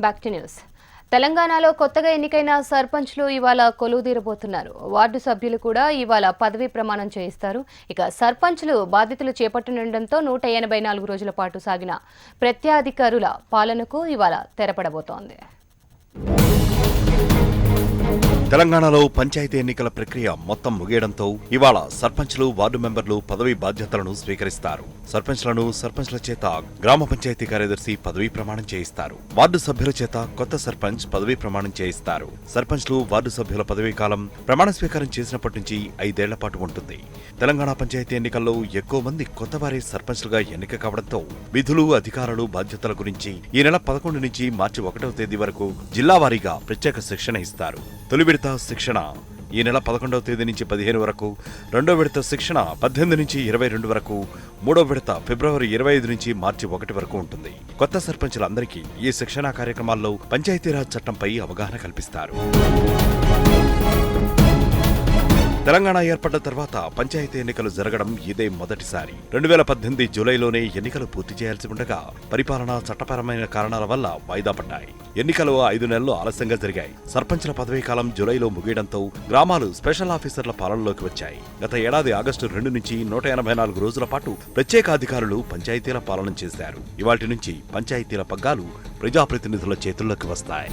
Back to news. తెలంగాణలో కొత్తగా ఎన్నికైన సర్పంచ్లు ఇవాళ కొలువుదీరబోతున్నారు. వార్డు సభ్యులు కూడా ఇవాళ పదవీ ప్రమాణం చేయిస్తారు. ఇక సర్పంచ్లు బాధ్యతలు చేపట్టనుండటంతో 184 రోజుల పాటు సాగిన ప్రత్యాధికారుల పాలనకు ఇవాళ తెరపడబోతోంది. తెలంగాణలో పంచాయతీ ఎన్నికల ప్రక్రియ మొత్తం ముగియడంతో ఇవాళ సర్పంచ్లు వార్డు మెంబర్లు పదవీ బాధ్యతలను స్వీకరిస్తారు. సర్పంచ్ల చేత గ్రామ పంచాయతీ కార్యదర్శి పదవీ ప్రమాణం చేయిస్తారు. వార్డు సభ్యుల చేత కొత్త సర్పంచ్ పదవీ ప్రమాణం చేయిస్తారు. సర్పంచ్లు వార్డు సభ్యుల పదవీ కాలం ప్రమాణ స్వీకారం చేసినప్పటి నుంచి 5 ఏళ్ల పాటు ఉంటుంది. తెలంగాణ పంచాయతీ ఎన్నికల్లో ఎక్కువ మంది కొత్తవారే సర్పంచ్లుగా ఎన్నిక కావడంతో విధులు, అధికారాలు, బాధ్యతల గురించి ఈ నెల 11 నుంచి మార్చి 1వ తేదీ వరకు జిల్లా వారీగా ప్రత్యేక శిక్షణ ఇస్తారు. తొలి విడత శిక్షణ ఈ నెల 11వ తేదీ నుంచి 15 వరకు, రెండో విడత శిక్షణ 18 నుంచి 22 వరకు, మూడో విడత ఫిబ్రవరి 25 నుంచి మార్చి 1 వరకు ఉంటుంది. కొత్త సర్పంచులందరికీ ఈ శిక్షణా కార్యక్రమాల్లో పంచాయతీరాజ్ చట్టంపై అవగాహన కల్పిస్తారు. తెలంగాణ ఏర్పడ్డ తర్వాత పంచాయతీ ఎన్నికలు జరగడం ఇదే మొదటిసారి. 2018 జూలైలోనే ఎన్నికలు పూర్తి చేయాల్సి ఉండగా పరిపాలన, చట్టపరమైన కారణాల వల్ల వాయిదా పడ్డాయి. ఎన్నికలు 5 నెలలు ఆలస్యంగా జరిగాయి. సర్పంచ్ల పదవీ కాలం జూలైలో ముగియడంతో గ్రామాలు స్పెషల్ ఆఫీసర్ల పాలనలోకి వచ్చాయి. గత ఏడాది ఆగస్టు 2 నుంచి 184 రోజుల పాటు ప్రత్యేక అధికారులు పంచాయతీల పాలన చేశారు. ఇవాటి నుంచి పంచాయతీల పగ్గాలు ప్రజాప్రతినిధుల చేతుల్లోకి వస్తాయి.